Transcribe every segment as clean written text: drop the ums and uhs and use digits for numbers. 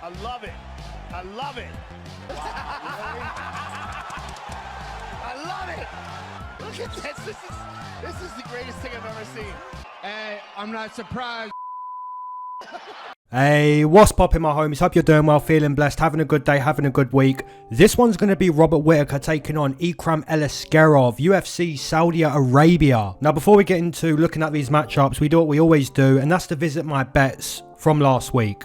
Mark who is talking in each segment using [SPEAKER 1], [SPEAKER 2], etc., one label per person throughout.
[SPEAKER 1] I love it. I love it. I love it. Look at this. This is the greatest thing I've ever seen.
[SPEAKER 2] Hey, I'm not surprised.
[SPEAKER 3] Hey, what's poppin', my homies? Hope you're doing well, feeling blessed, having a good day, having a good week. This one's going to be Robert Whittaker taking on Aliskerov, UFC Saudi Arabia. Now, before we get into looking at these matchups, we do what we always do, and that's to visit my bets from last week.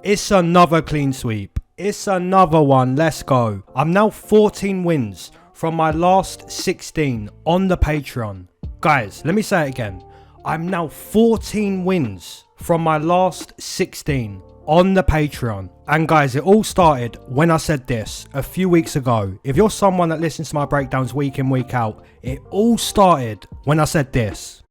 [SPEAKER 3] It's another clean sweep. It's another one. Let's go. I'm now 14 wins from my last 16 on the Patreon. Guys, let me say it again. I'm now 14 wins from my last 16 on the Patreon. And guys, it all started when I said this a few weeks ago. If you're someone that listens to my breakdowns week in, week out, it all started when I said this.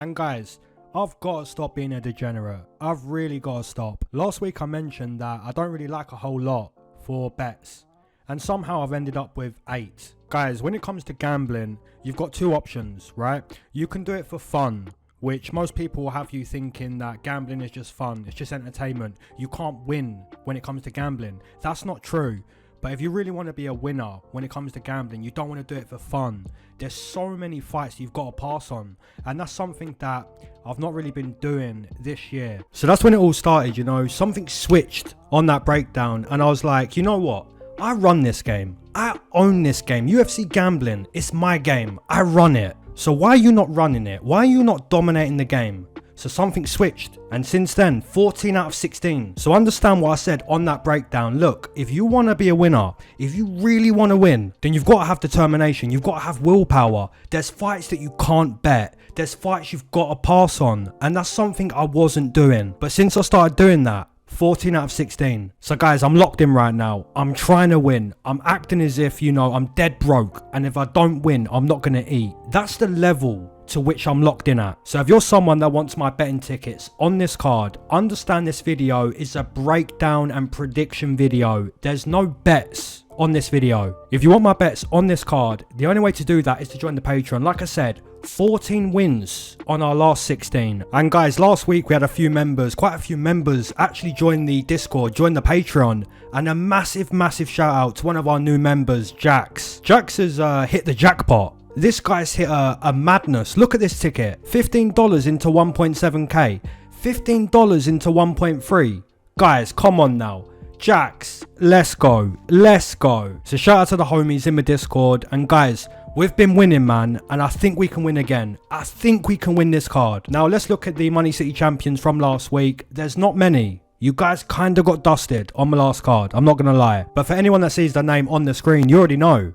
[SPEAKER 3] And guys, I've got to stop being a degenerate. I've really got to stop. Last week I mentioned that I don't really like a whole lot for bets. And somehow I've ended up with 8. Guys, when it comes to gambling, you've got two options, right? You can do it for fun, which most people will have you thinking that gambling is just fun. It's just entertainment. You can't win when it comes to gambling. That's not true. But if you really want to be a winner when it comes to gambling, you don't want to do it for fun. There's so many fights you've got to pass on. And that's something that I've not really been doing this year. So that's when it all started, you know. Something switched on that breakdown. And I was like, you know what? I run this game. I own this game. UFC gambling, it's my game. I run it. So why are you not running it? Why are you not dominating the game? So something switched, and since then 14 out of 16. So understand what I said on that breakdown. Look, if you want to be a winner, if you really want to win, then you've got to have determination. You've got to have willpower. There's fights that you can't bet. There's fights you've got to pass on, and that's something I wasn't doing. But since I started doing that, 14 out of 16. So guys, I'm locked in right now. I'm trying to win. I'm acting as if, you know, I'm dead broke, and if I don't win, I'm not going to eat. That's the level to which I'm locked in at. So if you're someone that wants my betting tickets on this card, understand this video is a breakdown and prediction video. There's no bets on this video. If you want my bets on this card, the only way to do that is to join the Patreon. Like I said, 14 wins on our last 16. And guys, last week we had quite a few members actually join the Discord, join the Patreon, and a massive shout out to one of our new members, Jax. Jax has hit the jackpot. This guy's hit a madness. Look at this ticket. $15 into 1.7k. $15 into 1.3. Guys, come on now. Jax, let's go. Let's go. So shout out to the homies in the Discord. And guys, we've been winning, man. And I think we can win again. I think we can win this card. Now, let's look at the MoneyCity Champions from last week. There's not many. You guys kind of got dusted on my last card. I'm not going to lie. But for anyone that sees the name on the screen, you already know.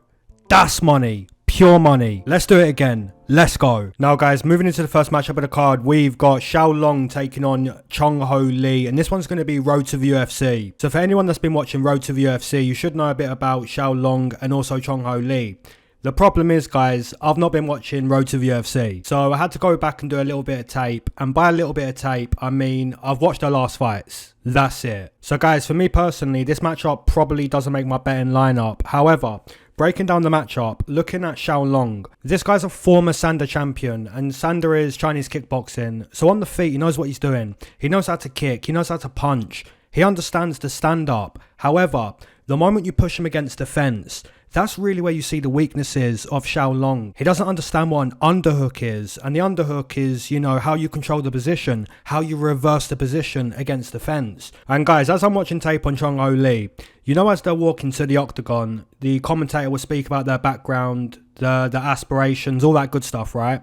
[SPEAKER 3] That's money. Pure money. Let's do it again. Let's go. Now guys, moving into the first matchup of the card, we've got Xiao taking on Changho Lee, and this one's going to be Road to the UFC. So for anyone that's been watching Road to the UFC, you should know a bit about Xiao and also Changho Lee. The problem is, guys, I've not been watching Road to the UFC, so I had to go back and do a little bit of tape, and by a little bit of tape, I mean I've watched their last fights. That's it. So guys, for me personally, this matchup probably doesn't make my betting lineup. However, breaking down the matchup, looking at Xiao, this guy's a former Sanda champion, and Sanda is Chinese kickboxing. So on the feet, he knows what he's doing. He knows how to kick. He knows how to punch. He understands the stand-up. However, the moment you push him against the fence, that's really where you see the weaknesses of Xiao. He doesn't understand what an underhook is. And the underhook is, you know, how you control the position, how you reverse the position against the fence. And guys, as I'm watching tape on Changho Lee, you know, as they're walking to the octagon, the commentator will speak about their background, the aspirations, all that good stuff, right?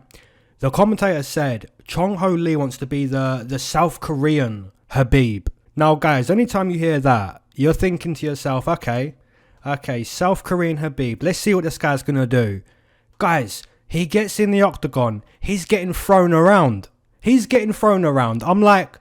[SPEAKER 3] The commentator said, Changho Lee wants to be the South Korean Khabib. Now guys, anytime you hear that, you're thinking to yourself, okay, South Korean Khabib, let's see what this guy's going to do. Guys, he gets in the octagon, he's getting thrown around. I'm like,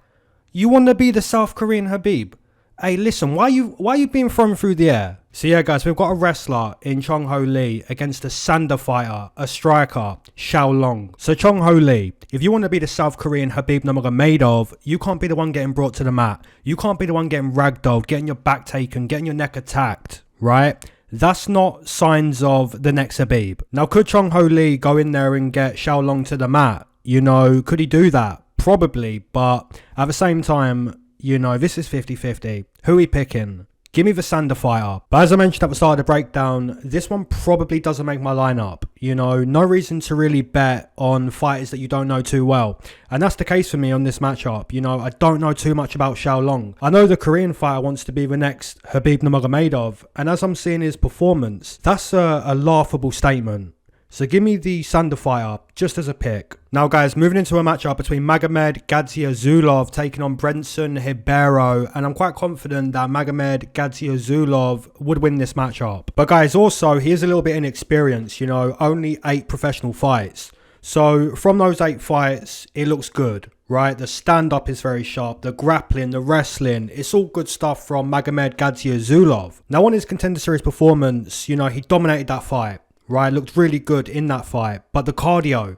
[SPEAKER 3] you want to be the South Korean Khabib? Hey, listen, why are you being thrown through the air? So yeah, guys, we've got a wrestler in Changho Lee against a Sanda fighter, a striker, Xiao. So Changho Lee, if you want to be the South Korean Khabib Magomedov, you can't be the one getting brought to the mat. You can't be the one getting ragdolled, getting your back taken, getting your neck attacked, right? That's not signs of the next Khabib. Now, could Changho Lee go in there and get Xiao to the mat? You know, could he do that? Probably, but at the same time, You know, this is 50-50. Who are we picking? Give me the Sander fighter. But as I mentioned at the start of the breakdown, this one probably doesn't make my lineup. You know, no reason to really bet on fighters that you don't know too well. And that's the case for me on this matchup. You know, I don't know too much about Xiao. I know the Korean fighter wants to be the next Khabib Nurmagomedov. And as I'm seeing his performance, that's a laughable statement. So give me the Sander fighter just as a pick. Now guys, moving into a matchup between Magomed Gadzhiyasulov taking on Brendson Ribeiro, and I'm quite confident that Magomed Gadzhiyasulov would win this matchup. But guys, also he is a little bit inexperienced, you know, only 8 professional fights. So from those 8 fights, it looks good, right? The stand-up is very sharp, the grappling, the wrestling, it's all good stuff from Magomed Gadzhiyasulov. Now on his Contender Series performance, you know, he dominated that fight. Right, looked really good in that fight, but the cardio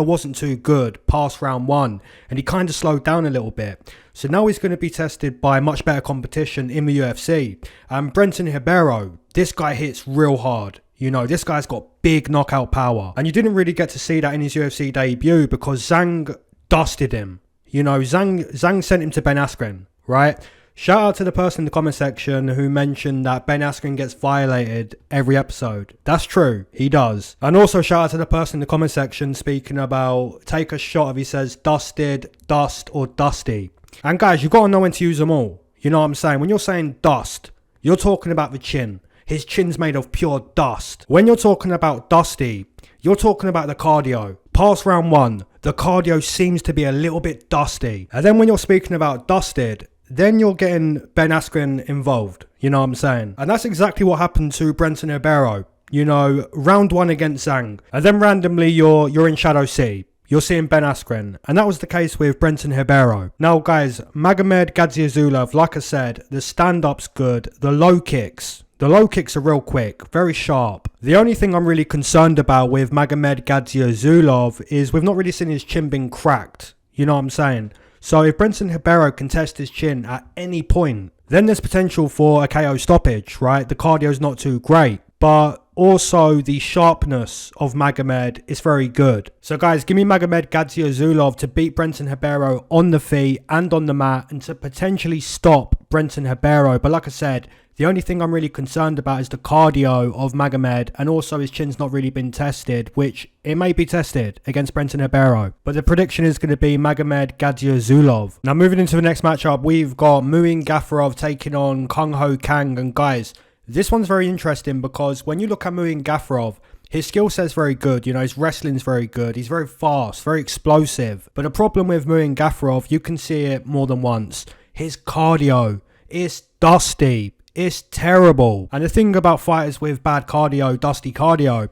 [SPEAKER 3] wasn't too good past round 1, and he kind of slowed down a little bit. So now he's going to be tested by much better competition in the UFC. And Brendson Ribeiro, this guy hits real hard. You know, this guy's got big knockout power, and you didn't really get to see that in his UFC debut because Zhang dusted him. You know, Zhang sent him to Ben Askren, right? Shout out to the person in the comment section who mentioned that Ben Askren gets violated every episode. That's true, he does. And also shout out to the person in the comment section speaking about take a shot if he says dusted, dust or dusty. And guys, you got to know when to use them all. You know what I'm saying? When you're saying dust, you're talking about the chin. His chin's made of pure dust. When you're talking about dusty, you're talking about the cardio. Past round 1, the cardio seems to be a little bit dusty. And then when you're speaking about dusted, then you're getting Ben Askren involved, you know what I'm saying? And that's exactly what happened to Brendson Ribeiro. You know, round 1 against Zhang. And then randomly you're in Shadow City. You're seeing Ben Askren. And that was the case with Brendson Ribeiro. Now guys, Magomed Gadzhiyasulov, like I said, the stand-up's good. The low kicks are real quick, very sharp. The only thing I'm really concerned about with Magomed Gadzhiyasulov is we've not really seen his chin being cracked. You know what I'm saying? So if Brendson Ribeiro can test his chin at any point, then there's potential for a KO stoppage, right? The cardio's not too great, but also the sharpness of Magomed is very good. So guys, give me Magomed Gadzhiyasulov to beat Brendson Ribeiro on the feet and on the mat and to potentially stop Brendson Ribeiro. But like I said, the only thing I'm really concerned about is the cardio of Magomed, and also his chin's not really been tested, which it may be tested against Brendson Ribeiro. But the prediction is going to be Magomed Gadzhiyasulov. Now moving into the next matchup, we've got Muin Gafurov taking on Changho Kang. And guys, this one's very interesting because when you look at Muin Gafurov, his skill set's very good, you know, his wrestling's very good, he's very fast, very explosive. But the problem with Muin Gafurov, you can see it more than once, his cardio is dusty. It's terrible. And the thing about fighters with bad cardio, dusty cardio,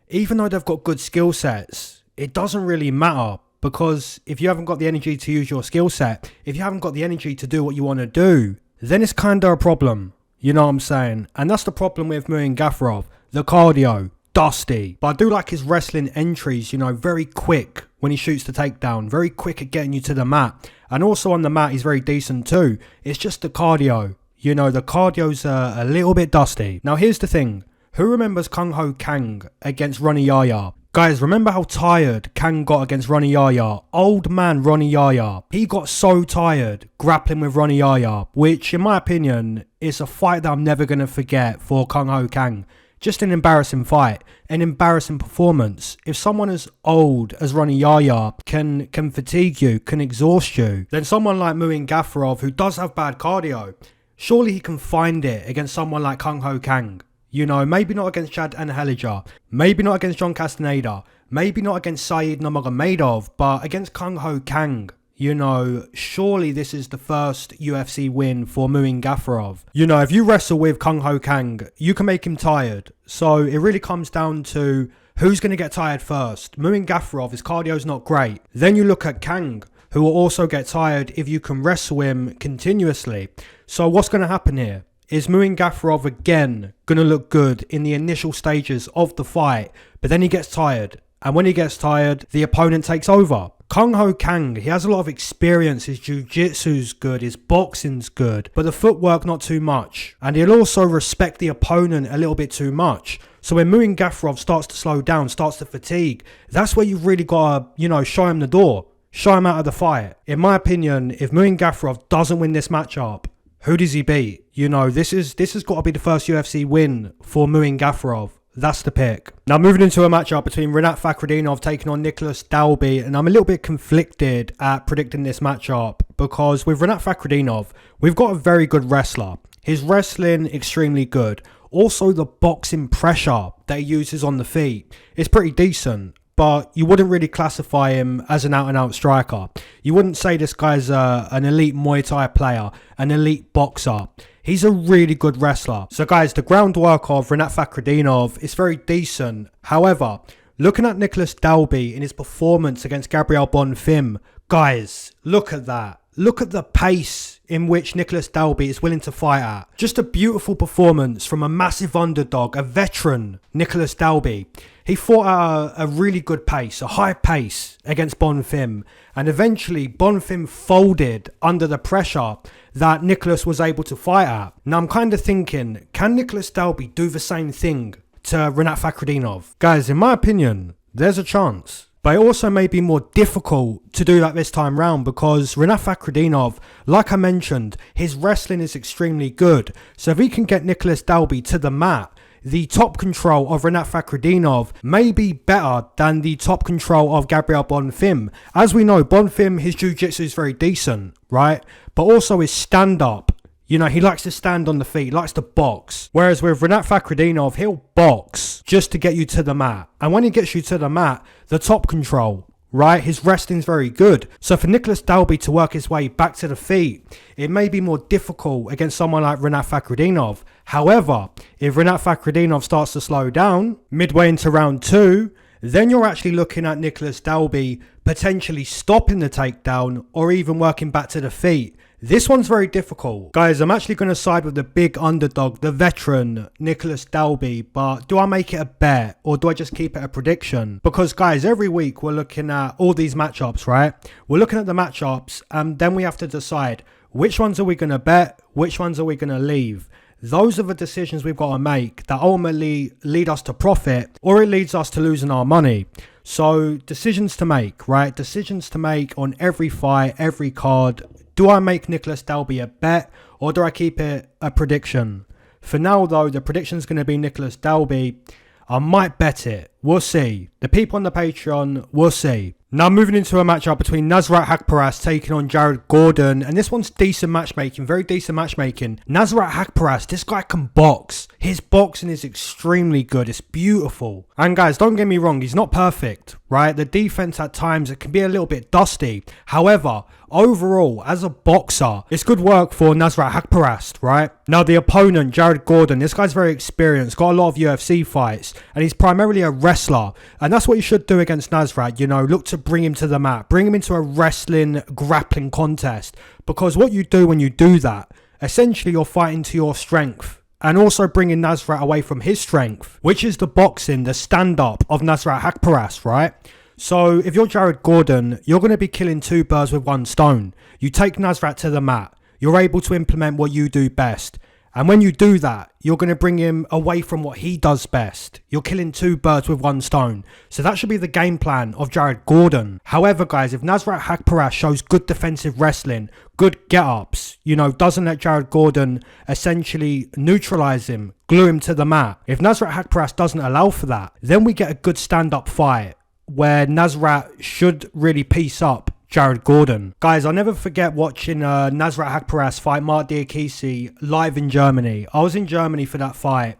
[SPEAKER 3] even though they've got good skill sets, it doesn't really matter. Because if you haven't got the energy to use your skill set, if you haven't got the energy to do what you want to do, then it's kind of a problem. You know what I'm saying? And that's the problem with Muin Gafurov. The cardio, dusty. But I do like his wrestling entries, you know, very quick when he shoots the takedown. Very quick at getting you to the mat. And also on the mat, he's very decent too. It's just the cardio. You know, the cardio's a little bit dusty. Now, here's the thing. Who remembers Changho Kang against Ronnie Yaya? Guys, remember how tired Kang got against Ronnie Yaya? Old man Ronnie Yaya. He got so tired grappling with Ronnie Yaya, which, in my opinion, is a fight that I'm never going to forget for Changho Kang. Just an embarrassing fight, an embarrassing performance. If someone as old as Ronnie Yaya can fatigue you, can exhaust you, then someone like Muin Gafurov, who does have bad cardio, surely he can find it against someone like Changho Kang. You know, maybe not against Chad Anaheliger, maybe not against John Castaneda, maybe not against Saeed Nurmagomedov, but against Changho Kang. You know, surely this is the first UFC win for Muin Gafurov. You know, if you wrestle with Changho Kang, you can make him tired. So it really comes down to who's going to get tired first. Muin Gafurov, his cardio's not great. Then you look at Kang, who will also get tired if you can wrestle him continuously. So what's going to happen here? Is Muin Gafurov again going to look good in the initial stages of the fight, but then he gets tired? And when he gets tired, the opponent takes over. Changho Kang, he has a lot of experience, his jiu-jitsu's good, his boxing's good, but the footwork not too much. And he'll also respect the opponent a little bit too much. So when Muin Gafurov starts to slow down, starts to fatigue, that's where you've really got to, you know, show him the door. show him out of the fight. In my opinion, if Muin Gafurov doesn't win this matchup, who does he beat? You know, this has got to be the first UFC win for Muin Gafurov. That's the pick. Now moving into a matchup between Rinat Fakhretdinov taking on Nicolas Dalby, and I'm a little bit conflicted at predicting this matchup because with Rinat Fakhretdinov, we've got a very good wrestler. His wrestling extremely good. Also the boxing pressure that he uses on the feet is pretty decent, but you wouldn't really classify him as an out-and-out striker. You wouldn't say this guy's an elite Muay Thai player, an elite boxer. He's a really good wrestler. So guys, the groundwork of Rinat Fakhretdinov is very decent. However, looking at Nicolas Dalby in his performance against Gabriel Bonfim, guys, look at that. Look at the pace in which Nicolas Dalby is willing to fight at. Just a beautiful performance from a massive underdog, a veteran Nicolas Dalby. He fought at a really good pace, a high pace against Bonfim. And eventually Bonfim folded under the pressure that Nicolas was able to fight at. Now I'm kind of thinking, can Nicolas Dalby do the same thing to Rinat Fakhretdinov? Guys, in my opinion, there's a chance. But it also may be more difficult to do that this time round because Rinat Fakhretdinov, like I mentioned, his wrestling is extremely good. So if he can get Nicolas Dalby to the mat, the top control of Rinat Fakhretdinov may be better than the top control of Gabriel Bonfim. As we know, Bonfim, his jiu-jitsu is very decent, right? But also his stand-up. You know, he likes to stand on the feet, likes to box. Whereas with Rinat Fakhretdinov, he'll box just to get you to the mat. And when he gets you to the mat, the top control, right? His wrestling's very good. So for Nicolas Dalby to work his way back to the feet, it may be more difficult against someone like Rinat Fakhretdinov. However, if Rinat Fakhretdinov starts to slow down midway into round 2, then you're actually looking at Nicolas Dalby potentially stopping the takedown or even working back to the feet. This one's very difficult. Guys, I'm actually going to side with the big underdog, the veteran, Nicolas Dalby. But do I make it a bet or do I just keep it a prediction? Because guys, every week we're looking at all these matchups, right? We're looking at the matchups and then we have to decide which ones are we going to bet, which ones are we going to leave. Those are the decisions we've got to make that ultimately lead us to profit or it leads us to losing our money. So decisions to make, right? Decisions to make on every fight, every card. Do I make Nicolas Dalby a bet or do I keep it a prediction? For now though, the prediction is going to be Nicolas Dalby. I might bet it. We'll see. The people on the Patreon, we'll see. Now moving into a matchup between Nasrat Haqparast taking on Jared Gordon. And this one's decent matchmaking, very decent matchmaking. Nasrat Haqparast, this guy can box. His boxing is extremely good. It's beautiful. And guys, don't get me wrong, he's not perfect, right? The defense at times, it can be a little bit dusty. However, overall, as a boxer, it's good work for Nasrat Haqparast, right? Now the opponent, Jared Gordon, this guy's very experienced, got a lot of UFC fights, and he's primarily a wrestler. And that's what you should do against Nasrat, you know, look to bring him to the mat, bring him into a wrestling, grappling contest. Because what you do when you do that, essentially you're fighting to your strength. And also bringing Nasrat away from his strength, which is the boxing, the stand-up of Nasrat Haqparast, right? So if you're Jared Gordon, you're going to be killing two birds with one stone. You take Nasrat to the mat. You're able to implement what you do best. And when you do that, you're going to bring him away from what he does best. You're killing two birds with one stone. So that should be the game plan of Jared Gordon. However, guys, if Nasrat Haqparast shows good defensive wrestling, good get-ups, you know, doesn't let Jared Gordon essentially neutralize him, glue him to the mat. If Nasrat Haqparast doesn't allow for that, then we get a good stand-up fight where Nasrat should really piece up Jared Gordon. Guys, I'll never forget watching Nasrat Haqparast fight Mark Diakisi live in Germany. I was in Germany for that fight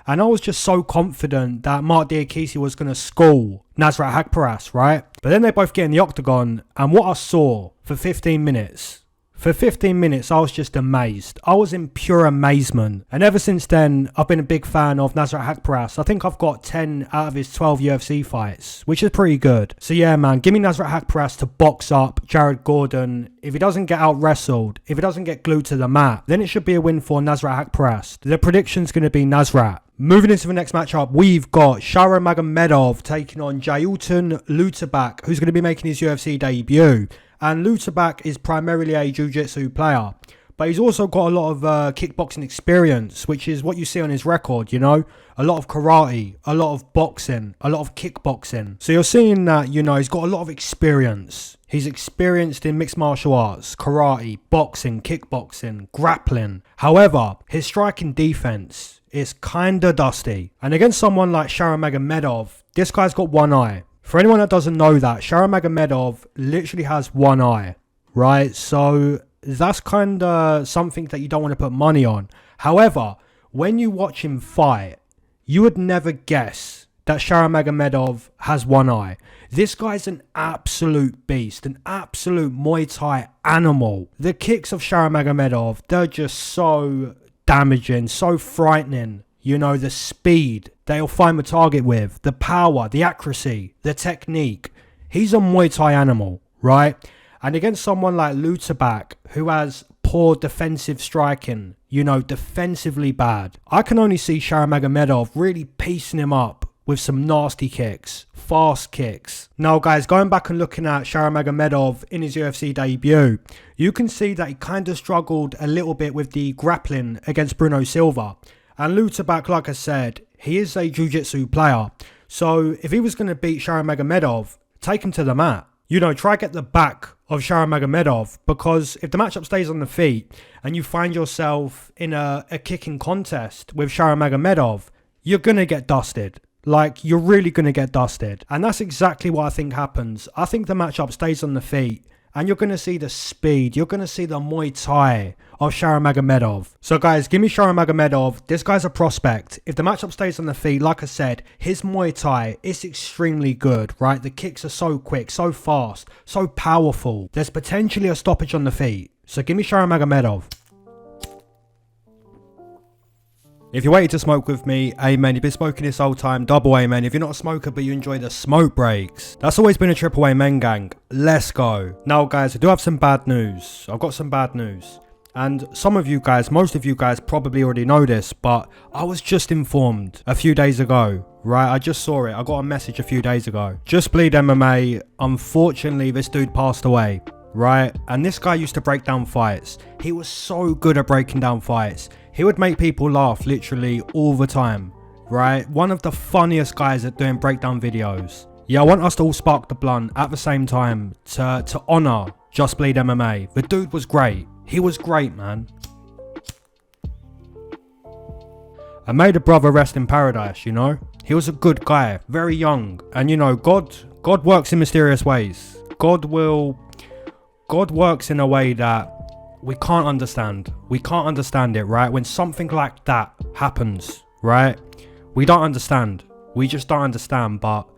[SPEAKER 3] and I was just so confident that Mark Diakisi was going to school Nasrat Haqparast, right? But then they both get in the octagon and what I saw for 15 minutes... For 15 minutes, I was just amazed. I was in pure amazement. And ever since then, I've been a big fan of Nasrat Haqparast. I think I've got 10 out of his 12 UFC fights, which is pretty good. So yeah, man, give me Nasrat Haqparast to box up Jared Gordon. If he doesn't get out-wrestled, if he doesn't get glued to the mat, then it should be a win for Nasrat Haqparast. The prediction's going to be Nasrat. Moving into the next matchup, we've got Shara Magomedov taking on Joilton Lutterbach, who's going to be making his UFC debut. And Lutterbach is primarily a jiu-jitsu player. but he's also got a lot of kickboxing experience, which is what you see on his record, you know? A lot of karate, a lot of boxing, a lot of kickboxing. So you're seeing that, you know, he's got a lot of experience. He's experienced in mixed martial arts, karate, boxing, kickboxing, grappling. However, his striking defense is kinda dusty. And against someone like Shara Magomedov, this guy's got one eye. For anyone that doesn't know that, Shara Magomedov literally has one eye, right? So that's kinda something that you don't want to put money on. However, when you watch him fight, you would never guess that Shara Magomedov has one eye. This guy's an absolute beast, an absolute Muay Thai animal. The kicks of Shara Magomedov, they're just so damaging, so frightening. You know, the speed they'll find the target with, the power, the accuracy, the technique. He's a Muay Thai animal, right? And against someone like Lutterbach, who has poor defensive striking, you know, defensively bad, I can only see Shara Magomedov really piecing him up with some nasty kicks, fast kicks. Now guys, going back and looking at Shara Magomedov in his UFC debut, you can see that he kind of struggled a little bit with the grappling against Bruno Silva. And Lutterbach, like I said, he is a jiu-jitsu player. So if he was going to beat Shara Magomedov, take him to the mat. You know, try get the back of Shara Magomedov, because if the matchup stays on the feet and you find yourself in a kicking contest with Shara Magomedov, you're going to get dusted. Like, you're really going to get dusted. And that's exactly what I think happens. I think the matchup stays on the feet and you're going to see the speed. You're going to see the Muay Thai of Shara Magomedov. So guys, give me Shara Magomedov. This guy's a prospect. If the matchup stays on the feet, like I said, his Muay Thai is extremely good, right? The kicks are so quick, so fast, so powerful. There's potentially a stoppage on the feet. So give me Shara Magomedov. If you're waiting to smoke with me, amen. You've been smoking this whole time, double amen. If you're not a smoker but you enjoy the smoke breaks, that's always been a triple amen, gang. Let's go. Now guys, I do have some bad news. I've got some bad news. And some of you guys, most of you guys probably already know this, but I was just informed a few days ago, right? I just saw it. I got a message a few days ago. Just Bleed MMA. Unfortunately, this dude passed away, right? And this guy used to break down fights. He was so good at breaking down fights. He would make people laugh literally all the time, right? One of the funniest guys at doing breakdown videos. Yeah, I want us to all spark the blunt at the same time to honour Just Bleed MMA. The dude was great. He was great, man. I made a brother rest in paradise, you know? He was a good guy, very young. And you know, God works in mysterious ways. God works in a way that we can't understand. We can't understand it, right? When something like that happens, right? We don't understand. We just don't understand, but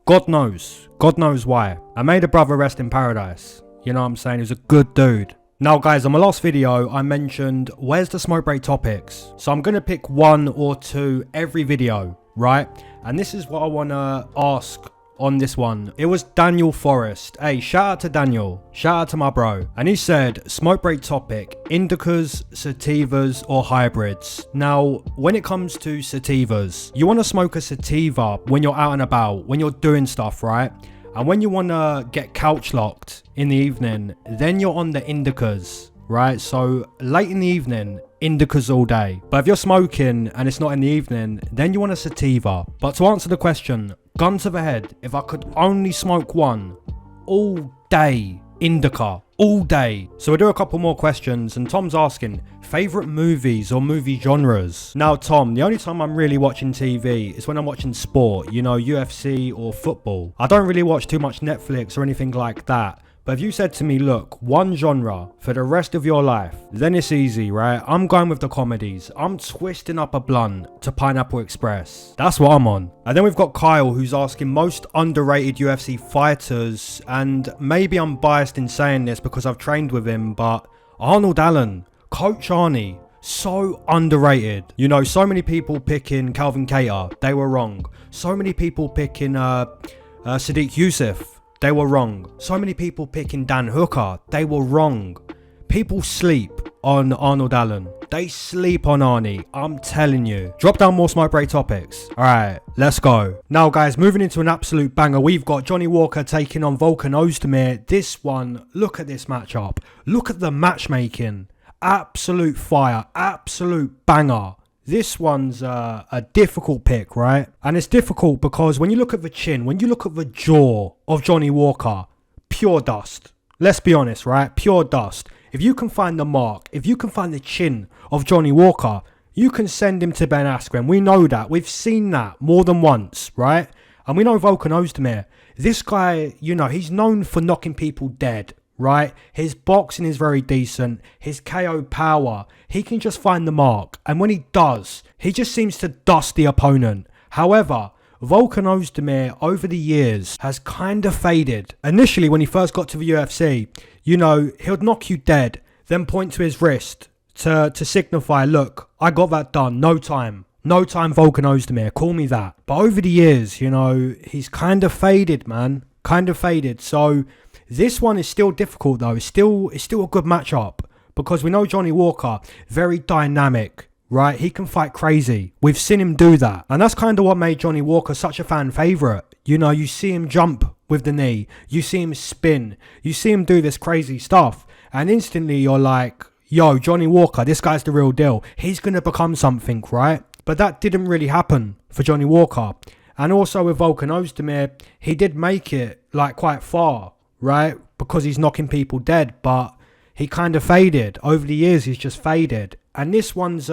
[SPEAKER 3] God knows. God knows why. I made a brother rest in paradise. You know what I'm saying? He was a good dude. Now guys, on my last video, I mentioned where's the smoke break topics. So I'm going to pick one or two every video, right? And this is what I want to ask on this one. It was Daniel Forrest. Hey, shout out to Daniel. Shout out to my bro. And he said, smoke break topic, indicas, sativas or hybrids. Now, when it comes to sativas, you want to smoke a sativa when you're out and about, when you're doing stuff, right? And when you want to get couch locked in the evening, then you're on the indicas, right? So late in the evening, indicas all day. But if you're smoking and it's not in the evening, then you want a sativa. But to answer the question, gun to the head, if I could only smoke one all day, indica, all day. So we'll do a couple more questions, and Tom's asking, favourite movies or movie genres? Now Tom, the only time I'm really watching TV is when I'm watching sport, you know, UFC or football. I don't really watch too much Netflix or anything like that. But if you said to me, look, one genre for the rest of your life, then it's easy, right? I'm going with the comedies. I'm twisting up a blunt to Pineapple Express. That's what I'm on. And then we've got Kyle, who's asking most underrated UFC fighters. And maybe I'm biased in saying this because I've trained with him, but Arnold Allen, Coach Arnie, so underrated. You know, so many people picking Calvin Kattar. They were wrong. So many people picking Sadiq Youssef. They were wrong. So many people picking Dan Hooker. They were wrong. People sleep on Arnold Allen. They sleep on Arnie. I'm telling you. Drop down more smoke break topics. Alright, let's go. Now guys, moving into an absolute banger. We've got Johnny Walker taking on Volkan Oezdemir. This one, look at this matchup. Look at the matchmaking. absolute fire, absolute banger. This one's a difficult pick, right? And it's difficult because when you look at the chin, when you look at the jaw of Johnny Walker, pure dust. Let's be honest, right? Pure dust. If you can find the mark, if you can find the chin of Johnny Walker, you can send him to Ben Askren. We know that. We've seen that more than once, right? And we know Volkan Oezdemir. This guy, you know, he's known for knocking people dead, right? His boxing is very decent. His KO power, he can just find the mark. And when he does, he just seems to dust the opponent. However, Volkan Oezdemir over the years has kind of faded. Initially, when he first got to the UFC, you know, he'll knock you dead, then point to his wrist to signify, look, I got that done, no time. No time, Volkan Oezdemir, call me that. But over the years, you know, he's kind of faded, man. Kind of faded. So this one is still difficult, though. It's still a good matchup because we know Johnny Walker, very dynamic, right? He can fight crazy. We've seen him do that. And that's kind of what made Johnny Walker such a fan favourite. You know, you see him jump with the knee. You see him spin. You see him do this crazy stuff. And instantly you're like, yo, Johnny Walker, this guy's the real deal. He's going to become something, right? But that didn't really happen for Johnny Walker. And also with Volkan Oezdemir, he did make it like quite far, right? Because he's knocking people dead, but he kind of faded. Over the years, he's just faded. And this one's,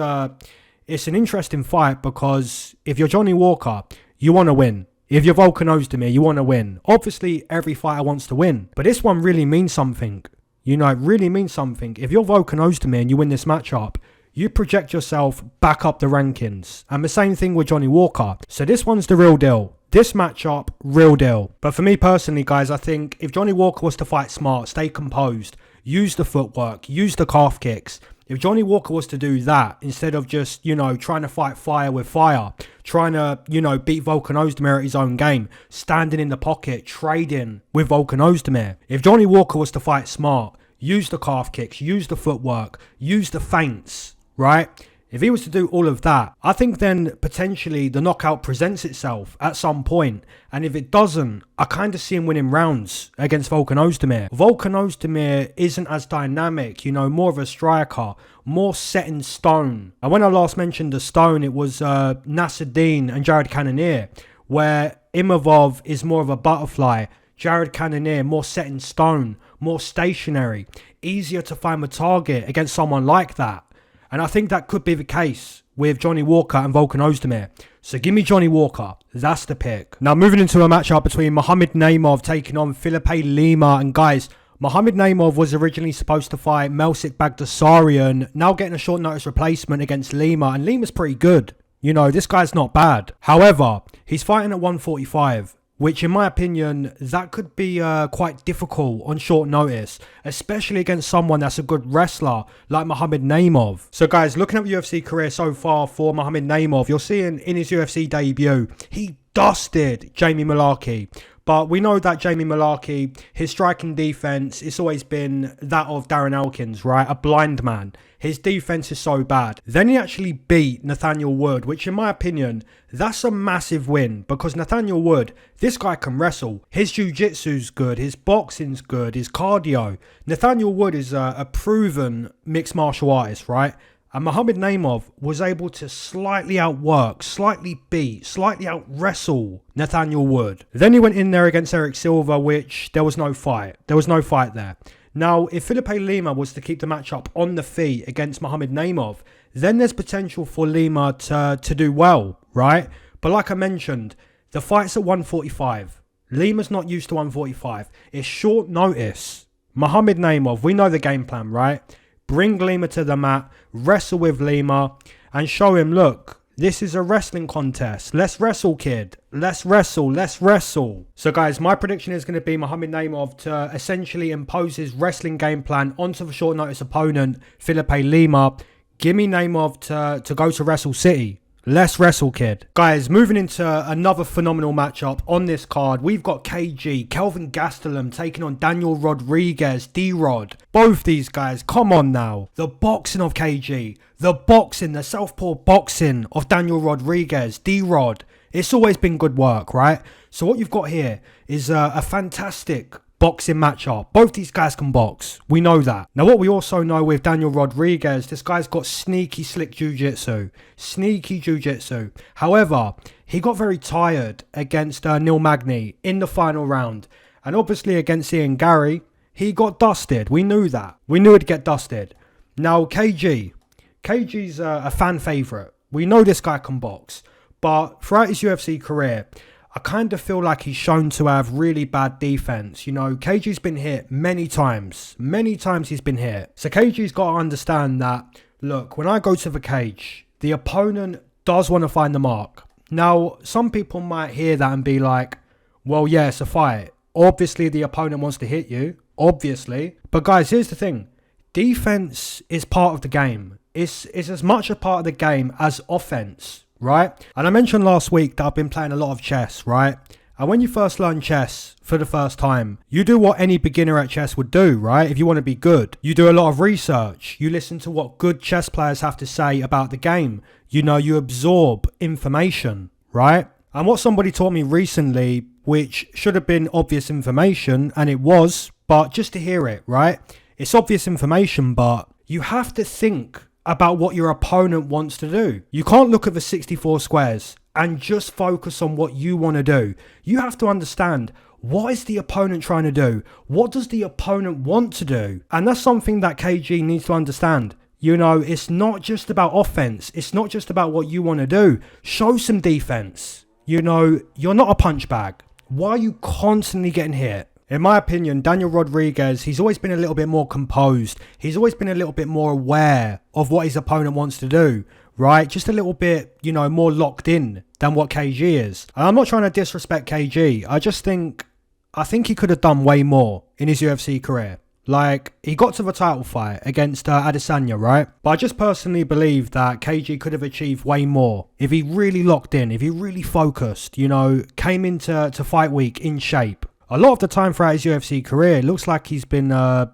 [SPEAKER 3] it's an interesting fight because if you're Johnny Walker, you want to win. If you're Volkan Oezdemir, you want to win. Obviously, every fighter wants to win. But this one really means something. You know, it really means something. If you're Volkan Oezdemir and you win this matchup, you project yourself back up the rankings. And the same thing with Johnny Walker. So this one's the real deal. This matchup, real deal. But for me personally, guys, I think if Johnny Walker was to fight smart, stay composed, use the footwork, use the calf kicks. If Johnny Walker was to do that, instead of just, you know, trying to fight fire with fire, trying to, you know, beat Volkan Oezdemir at his own game, standing in the pocket, trading with Volkan Oezdemir. If Johnny Walker was to fight smart, use the calf kicks, use the footwork, use the feints, right? If he was to do all of that, I think then potentially the knockout presents itself at some point. And if it doesn't, I kind of see him winning rounds against Volkan Oezdemir. Volkan Oezdemir isn't as dynamic, you know, more of a striker, more set in stone. And when I last mentioned the stone, it was Nasruddin and Jared Cannonier, where Imavov is more of a butterfly. Jared Cannonier, more set in stone, more stationary, easier to find a target against someone like that. And I think that could be the case with Johnny Walker and Volkan Oezdemir. So give me Johnny Walker. That's the pick. Now moving into a matchup between Muhammad Naimov taking on Felipe Lima. And guys, Muhammad Naimov was originally supposed to fight Melsik Bagdasaryan. Now getting a short notice replacement against Lima. And Lima's pretty good. You know, this guy's not bad. However, he's fighting at 145. Which, in my opinion, that could be quite difficult on short notice, especially against someone that's a good wrestler like Muhammad Naimov. So, guys, looking at the UFC career so far for Muhammad Naimov, you're seeing in his UFC debut, he dusted Jamie Mullarkey. But we know that Jamie Mullarkey, his striking defense, it's always been that of Darren Elkins, right? A blind man. His defense is so bad. Then he actually beat Nathaniel Wood, which in my opinion, that's a massive win because Nathaniel Wood, this guy can wrestle. His jiu-jitsu's good, his boxing's good, his cardio. Nathaniel Wood is a proven mixed martial artist, right? And Muhammad Naimov was able to slightly outwork, slightly beat, slightly out-wrestle Nathaniel Wood. Then he went in there against Eric Silva, which there was no fight. There was no fight there. Now, if Felipe Lima was to keep the matchup on the feet against Muhammad Naimov, then there's potential for Lima to do well, right? But like I mentioned, the fight's at 145. Lima's not used to 145. It's short notice. Muhammad Naimov, we know the game plan, right? Bring Lima to the mat, wrestle with Lima, and show him, look, this is a wrestling contest. Let's wrestle, kid. Let's wrestle. Let's wrestle. So, guys, my prediction is going to be Muhammad Naimov to essentially impose his wrestling game plan onto the short notice opponent, Felipe Lima. Give me Naimov to go to Wrestle City. Let's wrestle, kid. Guys, moving into another phenomenal matchup on this card. We've got KG, Kelvin Gastelum taking on Daniel Rodriguez, D-Rod. Both these guys, come on now. The boxing of KG, the southpaw boxing of Daniel Rodriguez, D-Rod. It's always been good work, right? So what you've got here is a fantastic boxing matchup. Both these guys can box. We know that. Now, what we also know with Daniel Rodriguez, this guy's got sneaky, slick jiu-jitsu. Sneaky jiu-jitsu. However, he got very tired against Neil Magny in the final round. And obviously against Ian Gary, he got dusted. We knew that. We knew he'd get dusted. Now, KG's a fan favourite. We know this guy can box. But throughout his UFC career, I kind of feel like he's shown to have really bad defense. You know, KG's been hit many times. Many times he's been hit. So KG's got to understand that, look, when I go to the cage, the opponent does want to find the mark. Now, some people might hear that and be like, well, yeah, it's a fight. Obviously, the opponent wants to hit you. Obviously. But guys, here's the thing. Defense is part of the game. It's as much a part of the game as offense. Right? And I mentioned last week that I've been playing a lot of chess, right? And when you first learn chess for the first time, you do what any beginner at chess would do, right? If you want to be good, you do a lot of research. You listen to what good chess players have to say about the game. You know, you absorb information, right? And what somebody taught me recently, which should have been obvious information, and it was, but just to hear it, right? It's obvious information, but you have to think about what your opponent wants to do. You can't look at the 64 squares and just focus on what you want to do. You have to understand, what is the opponent trying to do? What does the opponent want to do? And that's something that KG needs to understand. You know, it's not just about offense. It's not just about what you want to do. Show some defense. You know, you're not a punch bag. Why are you constantly getting hit? In my opinion, Daniel Rodriguez, he's always been a little bit more composed. He's always been a little bit more aware of what his opponent wants to do, right? Just a little bit, you know, more locked in than what KG is. And I'm not trying to disrespect KG. I think he could have done way more in his UFC career. Like, he got to the title fight against Adesanya, right? But I just personally believe that KG could have achieved way more if he really locked in, if he really focused, you know, came into fight week in shape. A lot of the time throughout his UFC career, it looks like he's been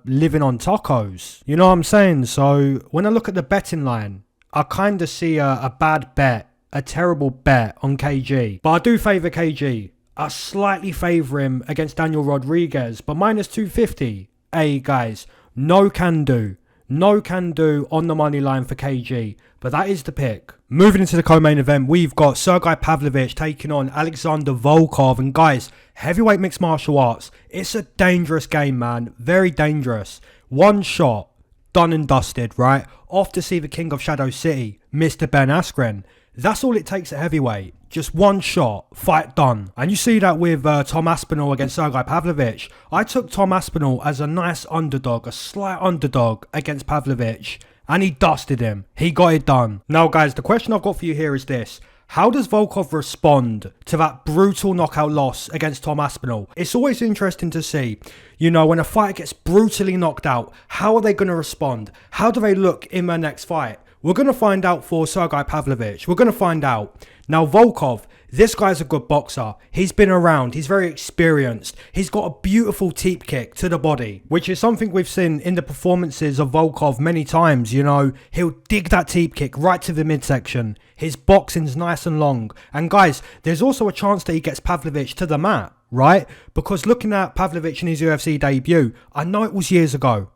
[SPEAKER 3] living on tacos. You know what I'm saying? So when I look at the betting line, I kind of see a bad bet, a terrible bet on KG. But I do favour KG. I slightly favour him against Daniel Rodriguez, but minus 250. Hey guys, no can do. No can do on the money line for KG. But that is the pick. Moving into the co-main event, we've got Sergey Pavlovich taking on Alexander Volkov. And guys, heavyweight mixed martial arts, it's a dangerous game, man. Very dangerous. One shot, done and dusted, right? Off to see the king of Shadow City, Mr. Ben Askren. That's all it takes at heavyweight. Just one shot, fight done. And you see that with Tom Aspinall against Sergey Pavlovich. I took Tom Aspinall as a nice underdog, a slight underdog against Pavlovich. And he dusted him. He got it done. Now guys, the question I've got for you here is this. How does Volkov respond to that brutal knockout loss against Tom Aspinall? It's always interesting to see, you know, when a fighter gets brutally knocked out, how are they going to respond? How do they look in their next fight? We're going to find out for Sergey Pavlovich. We're going to find out. Now, Volkov, this guy's a good boxer. He's been around. He's very experienced. He's got a beautiful teep kick to the body, which is something we've seen in the performances of Volkov many times. You know, he'll dig that teep kick right to the midsection. His boxing's nice and long. And guys, there's also a chance that he gets Pavlovich to the mat, right? Because looking at Pavlovich in his UFC debut, I know it was years ago.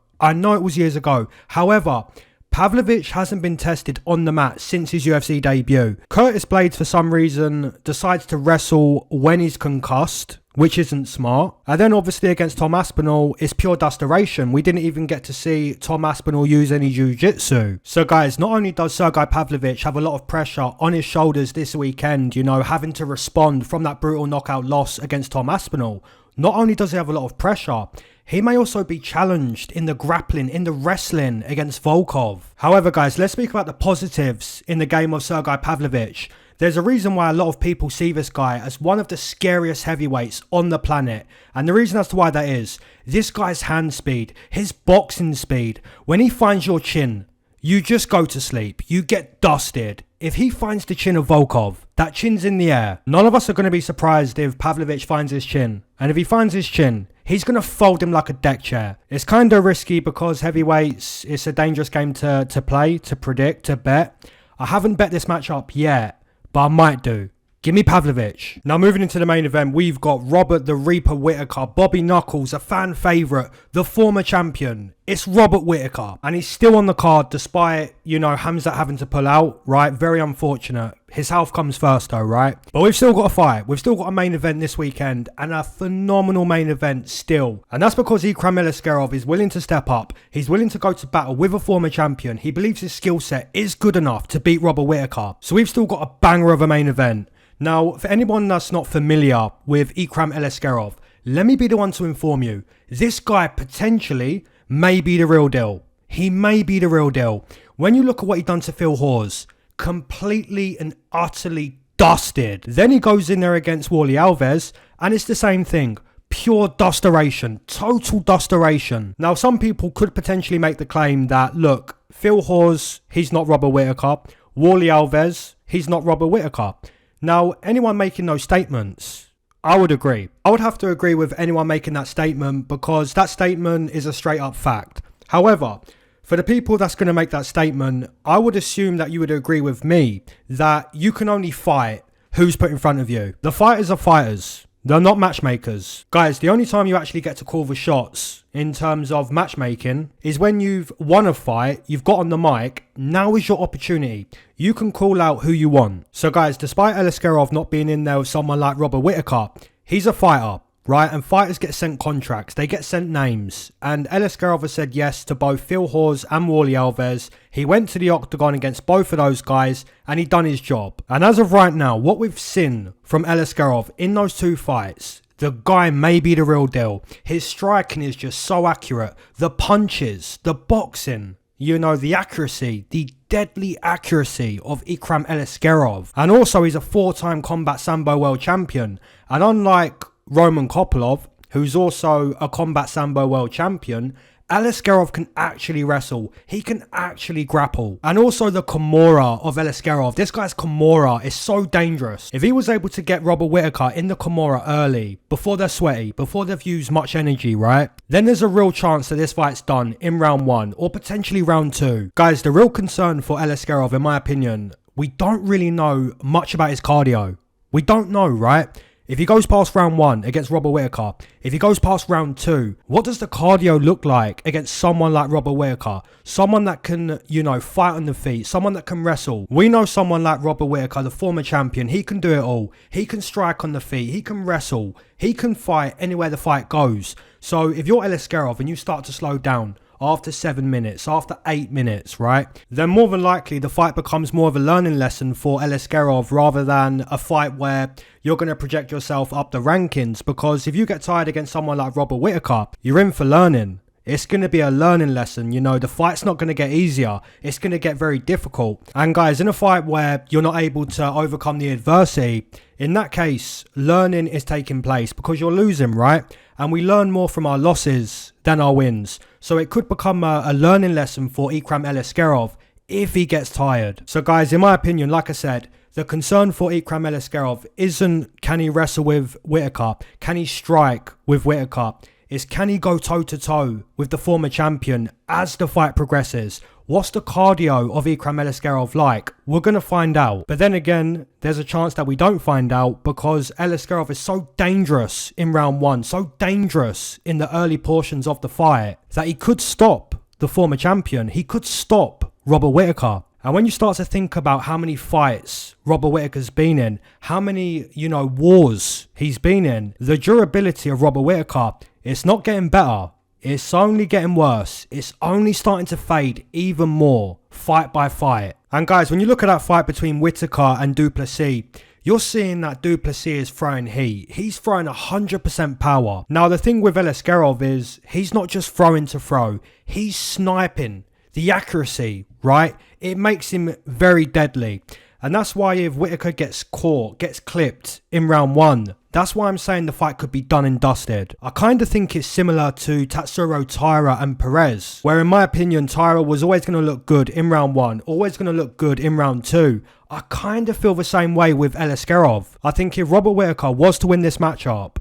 [SPEAKER 3] However, Pavlovich hasn't been tested on the mat since his UFC debut. Curtis Blades, for some reason, decides to wrestle when he's concussed, which isn't smart. And then obviously against Tom Aspinall, it's pure dustoration. We didn't even get to see Tom Aspinall use any jiu-jitsu. So guys, not only does Sergey Pavlovich have a lot of pressure on his shoulders this weekend, you know, having to respond from that brutal knockout loss against Tom Aspinall, not only does he have a lot of pressure, he may also be challenged in the grappling, in the wrestling against Volkov. However, guys, let's speak about the positives in the game of Sergey Pavlovich. There's a reason why a lot of people see this guy as one of the scariest heavyweights on the planet. And the reason as to why that is, this guy's hand speed, his boxing speed, when he finds your chin, you just go to sleep. You get dusted. If he finds the chin of Volkov, that chin's in the air. None of us are going to be surprised if Pavlovich finds his chin. And if he finds his chin, he's going to fold him like a deck chair. It's kind of risky because heavyweights, it's a dangerous game to play, to predict, to bet. I haven't bet this matchup yet, but I might do. Give me Pavlovich. Now moving into the main event, we've got Robert the Reaper Whittaker, Bobby Knuckles, a fan favourite, the former champion. It's Robert Whittaker, and he's still on the card despite, Hamzat having to pull out, right? Very unfortunate. His health comes first though, right? But we've still got a fight. We've still got a main event this weekend, and a phenomenal main event still. And that's because Ikram Aliskerov is willing to step up. He's willing to go to battle with a former champion. He believes his skill set is good enough to beat Robert Whittaker. So we've still got a banger of a main event. Now, for anyone that's not familiar with Ikram Aliskerov, let me be the one to inform you. This guy potentially may be the real deal. He may be the real deal. When you look at what he done to Phil Hawes, completely and utterly dusted. Then he goes in there against Wally Alves, and it's the same thing. Pure dusteration. Total dusteration. Now, some people could potentially make the claim that, look, Phil Hawes, he's not Robert Whittaker. Wally Alves, he's not Robert Whittaker. Now, anyone making those statements, I would agree. I would have to agree with anyone making that statement because that statement is a straight up fact. However, for the people that's going to make that statement, I would assume that you would agree with me that you can only fight who's put in front of you. The fighters are fighters. They're not matchmakers. Guys, the only time you actually get to call the shots in terms of matchmaking is when you've won a fight, you've got on the mic, now is your opportunity. You can call out who you want. So guys, despite Aliskerov not being in there with someone like Robert Whittaker, he's a fighter, right? And fighters get sent contracts, they get sent names. And Aliskerov has said yes to both Phil Hawes and Wally Alves. He went to the octagon against both of those guys and he done his job. And as of right now, what we've seen from Aliskerov in those two fights, the guy may be the real deal. His striking is just so accurate. The punches, the boxing, the accuracy, the deadly accuracy of Ikram Aliskerov. And also he's a 4-time combat Sambo world champion. And unlike Roman Kopylov, who's also a combat Sambo world champion, Aliskerov can actually wrestle. He can actually grapple. And also the Kimura of Aliskerov. This guy's Kimura is so dangerous. If he was able to get Robert Whittaker in the Kimura early, before they're sweaty, before they've used much energy, right? Then there's a real chance that this fight's done in round 1 or potentially round 2. Guys, the real concern for Aliskerov, in my opinion, we don't really know much about his cardio. We don't know, right? If he goes past round 1 against Robert Whittaker, if he goes past round 2, what does the cardio look like against someone like Robert Whittaker? Someone that can, fight on the feet, someone that can wrestle. We know someone like Robert Whittaker, the former champion, he can do it all. He can strike on the feet, he can wrestle, he can fight anywhere the fight goes. So if you're Aliskerov and you start to slow down after 7 minutes, after 8 minutes, right? Then more than likely the fight becomes more of a learning lesson for Aliskerov rather than a fight where you're going to project yourself up the rankings, because if you get tired against someone like Robert Whittaker, you're in for learning. It's going to be a learning lesson, the fight's not going to get easier. It's going to get very difficult. And guys, in a fight where you're not able to overcome the adversity, in that case, learning is taking place because you're losing, right? And we learn more from our losses than our wins. So it could become a learning lesson for Ikram Aliskerov if he gets tired. So guys, in my opinion, like I said, the concern for Ikram Aliskerov isn't can he wrestle with Whittaker, can he strike with Whittaker, is can he go toe-to-toe with the former champion as the fight progresses? What's the cardio of Ikram Aliskerov like? We're going to find out. But then again, there's a chance that we don't find out because Aliskerov is so dangerous in round 1, so dangerous in the early portions of the fight that he could stop the former champion. He could stop Robert Whittaker. And when you start to think about how many fights Robert Whittaker's been in, how many, wars he's been in, the durability of Robert Whittaker, it's not getting better. It's only getting worse. It's only starting to fade even more, fight by fight. And guys, when you look at that fight between Whittaker and Duplessis, you're seeing that Duplessis is throwing heat. He's throwing 100% power. Now, the thing with Aliskerov is he's not just throwing to throw. He's sniping. The accuracy, right? It makes him very deadly. And that's why if Whittaker gets caught, gets clipped in round 1, that's why I'm saying the fight could be done and dusted. I kind of think it's similar to Tatsuro Taira and Perez, where in my opinion, Taira was always going to look good in round 1, always going to look good in round 2. I kind of feel the same way with Aliskerov. I think if Robert Whittaker was to win this matchup,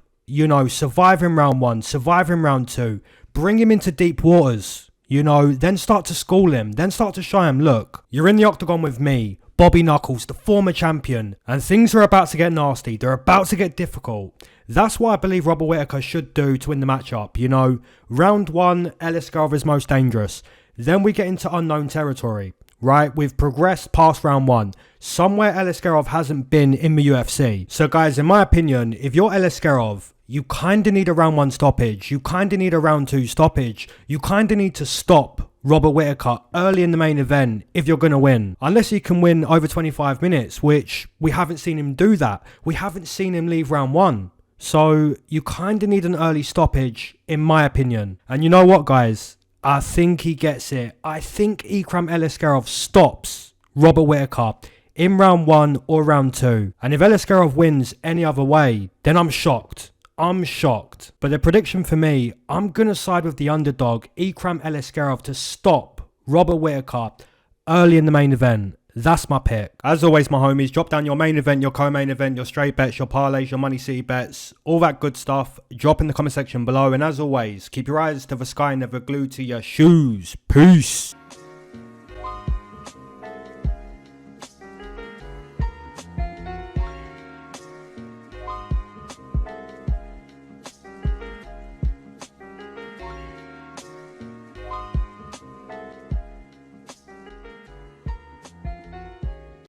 [SPEAKER 3] survive in round 1, survive in round 2, bring him into deep waters, then start to school him, then start to show him, look, you're in the octagon with me, Bobby Knuckles, the former champion. And things are about to get nasty. They're about to get difficult. That's what I believe Robert Whittaker should do to win the matchup. You know, round 1, Aliskerov is most dangerous. Then we get into unknown territory, right? We've progressed past round 1. Somewhere Aliskerov hasn't been in the UFC. So guys, in my opinion, if you're Aliskerov, you kind of need a round 1 stoppage. You kind of need a round 2 stoppage. You kind of need to stop Robert Whittaker early in the main event if you're going to win. Unless he can win over 25 minutes, which we haven't seen him do that. We haven't seen him leave round 1. So you kind of need an early stoppage, in my opinion. And you know what, guys? I think he gets it. I think Ikram Aliskerov stops Robert Whittaker in round 1 or round 2. And if Aliskerov wins any other way, then I'm shocked. I'm shocked. But the prediction for me, I'm going to side with the underdog, Ikram Aliskerov, to stop Robert Whittaker early in the main event. That's my pick. As always, my homies, drop down your main event, your co-main event, your straight bets, your parlays, your Money City bets, all that good stuff. Drop in the comment section below. And as always, keep your eyes to the sky and never glued to your shoes. Peace.